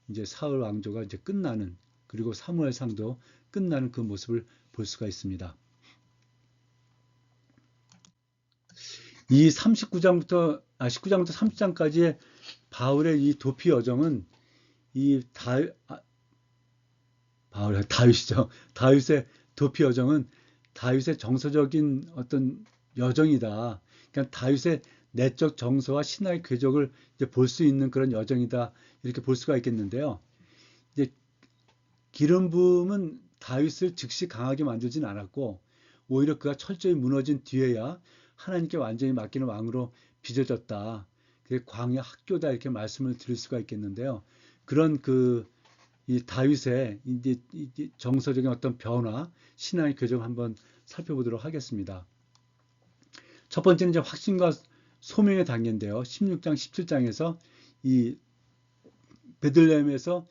이제 사울 왕조가 이제 끝나는 그리고 사무엘상도 끝나는 그 모습을 볼 수가 있습니다. 이 19장부터 30장까지의 바울의 이 도피 여정은 이 다윗이죠. 다윗의 도피 여정은 다윗의 정서적인 어떤 여정이다. 그러니까 다윗의 내적 정서와 신화의 궤적을 이제 볼 수 있는 그런 여정이다. 이렇게 볼 수가 있겠는데요. 이제 기름 부음은 다윗을 즉시 강하게 만들진 않았고 오히려 그가 철저히 무너진 뒤에야 하나님께 완전히 맡기는 왕으로 빚어졌다. 그게 광야 학교다 이렇게 말씀을 드릴 수가 있겠는데요. 그런 이 다윗의 이제 정서적인 어떤 변화, 신앙의 궤적을 한번 살펴보도록 하겠습니다. 첫 번째는 이제 확신과 소명의 단계인데요. 16장, 17장에서 이 베들레헴에서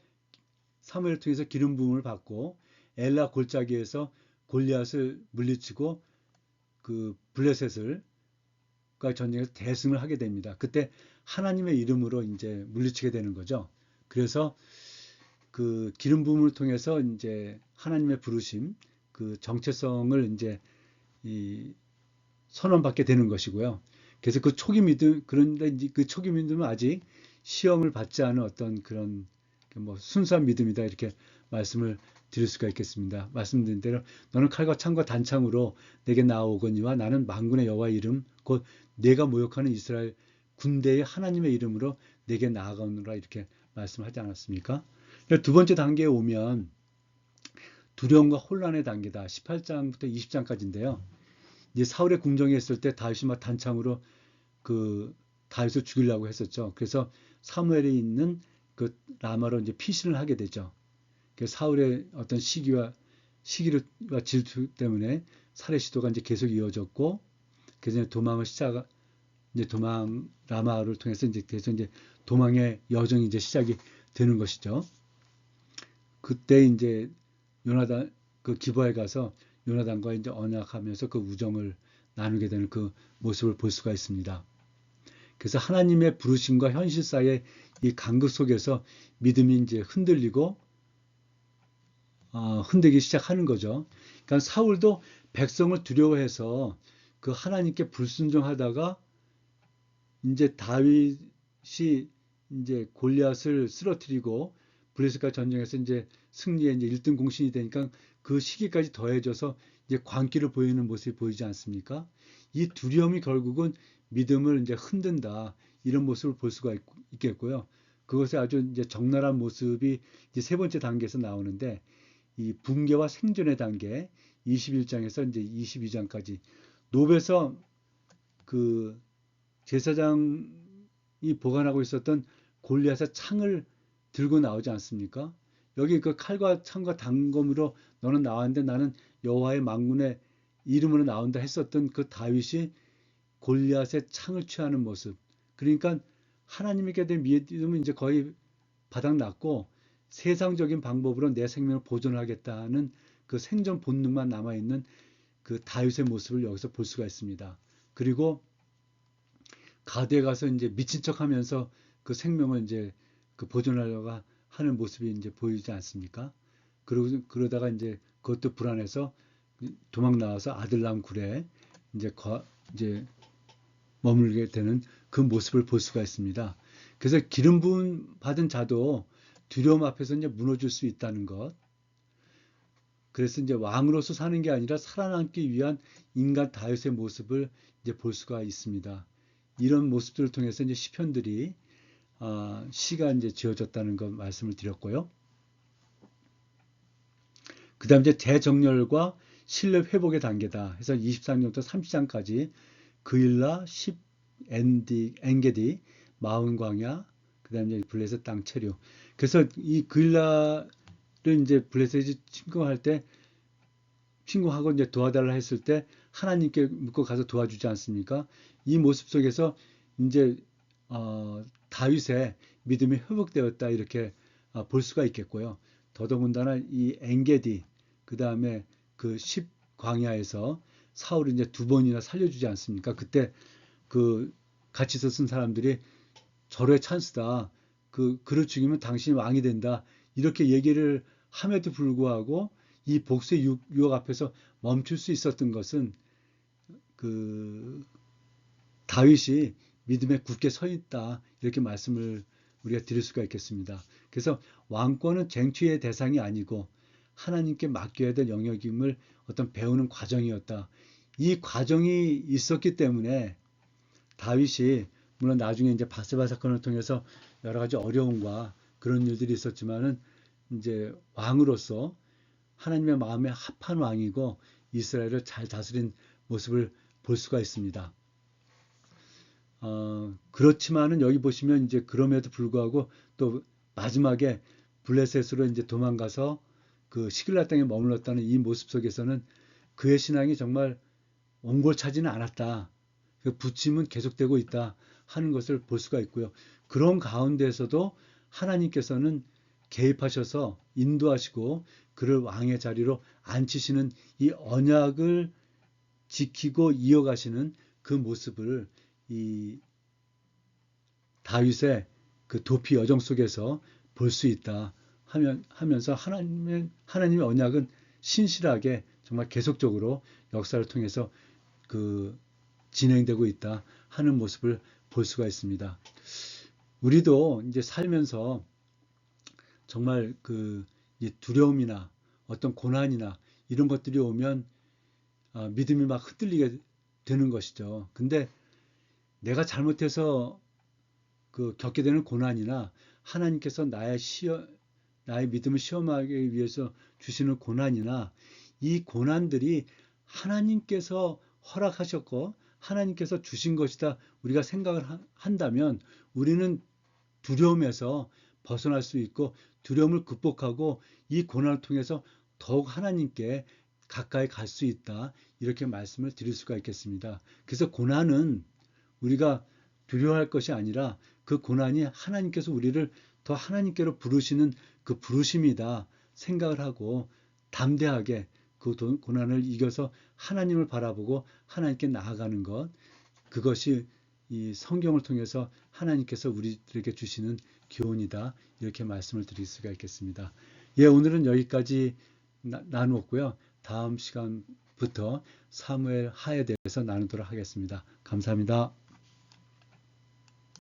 사무엘을 통해서 기름 부음을 받고 엘라 골짜기에서 골리앗을 물리치고 그 블레셋을 전쟁에서 대승을 하게 됩니다. 그때 하나님의 이름으로 이제 물리치게 되는 거죠. 그래서 그 기름 부음을 통해서 이제 하나님의 부르심, 그 정체성을 이제 이 선언받게 되는 것이고요. 그래서 그 초기 믿음, 그런데 그 초기 믿음은 아직 시험을 받지 않은 어떤 그런 뭐 순수한 믿음이다 이렇게 말씀을 드릴 수가 있겠습니다. 말씀드린 대로 너는 칼과 창과 단창으로 내게 나아오거니와 나는 만군의 여호와의 이름 곧 내가 모욕하는 이스라엘 군대의 하나님의 이름으로 내게 나아가노라 이렇게 말씀하지 않았습니까? 두 번째 단계에 오면 두려움과 혼란의 단계다. 18장부터 20장까지인데요. 이제 사울의 궁정에 있을 때 다윗이 막 단창으로 그 다윗을 죽이려고 했었죠. 그래서 사무엘이 있는 그 라마로 이제 피신을 하게 되죠. 그래서 사울의 어떤 시기와 질투 때문에 살해 시도가 이제 계속 이어졌고, 그래서 이제 라마를 통해서 이제 계속 이제 도망의 여정이 이제 시작이 되는 것이죠. 그때 이제 요나단 그 기브아에 가서 요나단과 이제 언약하면서 그 우정을 나누게 되는 그 모습을 볼 수가 있습니다. 그래서 하나님의 부르심과 현실 사이의 이 간극 속에서 믿음이 이제 흔들기 시작하는 거죠. 그러니까 사울도 백성을 두려워해서 그 하나님께 불순종하다가 이제 다윗이 이제 골리앗을 쓰러뜨리고 블레셋과 전쟁에서 이제 승리의 이제 1등 공신이 되니까 그 시기까지 더해져서 이제 광기를 보이는 모습이 보이지 않습니까? 이 두려움이 결국은 믿음을 이제 흔든다. 이런 모습을 볼 수가 있겠고요. 그것의 아주 이제 적나라한 모습이 이제 세 번째 단계에서 나오는데 이 붕괴와 생존의 단계 21장에서 이제 22장까지 노베에서 그 제사장이 보관하고 있었던 골리앗의 창을 들고 나오지 않습니까? 여기 그 칼과 창과 단검으로 너는 나왔는데 나는 여호와의 만군의 이름으로 나온다 했었던 그 다윗이 골리앗의 창을 취하는 모습. 그러니까 하나님께 대한 믿음은 이제 거의 바닥났고 세상적인 방법으로 내 생명을 보존하겠다는 그 생존 본능만 남아있는 그 다윗의 모습을 여기서 볼 수가 있습니다. 그리고 가드에 가서 이제 미친 척하면서 그 생명을 이제 그 보존하려고 하는 모습이 이제 보이지 않습니까? 그러다가 이제 그것도 불안해서 도망 나와서 아들람 굴에 이제 이제 머물게 되는 그 모습을 볼 수가 있습니다. 그래서 기름 부음 받은 자도 두려움 앞에서 이제 무너질 수 있다는 것. 그래서 이제 왕으로서 사는 게 아니라 살아남기 위한 인간 다윗의 모습을 이제 볼 수가 있습니다. 이런 모습들을 통해서 이제 시편들이 시가 이제 지어졌다는 것 말씀을 드렸고요. 그다음 이제 대정렬과 신뢰 회복의 단계다. 해서 23장부터 30장까지 그일라, 10 엔게디, 마온 광야, 그다음에 이제 블레셋 땅 체류. 그래서 이 그일라를 이제 블레셋이 침공할 때 침공하고 이제 도와달라 했을 때 하나님께 묻고 가서 도와주지 않습니까? 이 모습 속에서 이제 다윗의 믿음이 회복되었다 이렇게 볼 수가 있겠고요. 더더군다나 이 엔게디 그 다음에 그 10 광야에서 사울이 이제 두 번이나 살려주지 않습니까? 그때 그 같이 있었던 사람들이 절호의 찬스다. 그를 죽이면 당신이 왕이 된다. 이렇게 얘기를 함에도 불구하고 이 복수의 유혹 앞에서 멈출 수 있었던 것은 그 다윗이 믿음에 굳게 서 있다. 이렇게 말씀을 우리가 드릴 수가 있겠습니다. 그래서 왕권은 쟁취의 대상이 아니고 하나님께 맡겨야 될 영역임을 어떤 배우는 과정이었다. 이 과정이 있었기 때문에 다윗이 물론 나중에 이제 바세바 사건을 통해서 여러 가지 어려움과 그런 일들이 있었지만은 이제 왕으로서 하나님의 마음에 합한 왕이고 이스라엘을 잘 다스린 모습을 볼 수가 있습니다. 그렇지만은 여기 보시면 이제 그럼에도 불구하고 또 마지막에 블레셋으로 이제 도망가서 그 시글라 땅에 머물렀다는 이 모습 속에서는 그의 신앙이 정말 옹골차지는 않았다. 그 부침은 계속되고 있다 하는 것을 볼 수가 있고요. 그런 가운데서도 하나님께서는 개입하셔서 인도하시고 그를 왕의 자리로 앉히시는 이 언약을 지키고 이어가시는 그 모습을 이 다윗의 그 도피 여정 속에서 볼 수 있다 하면서 하나님의 언약은 신실하게 정말 계속적으로 역사를 통해서 그 진행되고 있다 하는 모습을 볼 수가 있습니다. 우리도 이제 살면서 정말 그 두려움이나 어떤 고난이나 이런 것들이 오면 믿음이 막 흔들리게 되는 것이죠. 근데 내가 잘못해서 그 겪게 되는 고난이나 하나님께서 나의 믿음을 시험하기 위해서 주시는 고난이나 이 고난들이 하나님께서 허락하셨고 하나님께서 주신 것이다 우리가 생각을 한다면 우리는 두려움에서 벗어날 수 있고 두려움을 극복하고 이 고난을 통해서 더욱 하나님께 가까이 갈 수 있다 이렇게 말씀을 드릴 수가 있겠습니다. 그래서 고난은 우리가 두려워할 것이 아니라 그 고난이 하나님께서 우리를 더 하나님께로 부르시는 그 부르심이다 생각을 하고 담대하게 그 고난을 이겨서 하나님을 바라보고 하나님께 나아가는 것 그것이 이 성경을 통해서 하나님께서 우리들에게 주시는 교훈이다 이렇게 말씀을 드릴 수가 있겠습니다. 예, 오늘은 여기까지 나누었고요. 다음 시간부터 사무엘 하에 대해서 나누도록 하겠습니다. 감사합니다.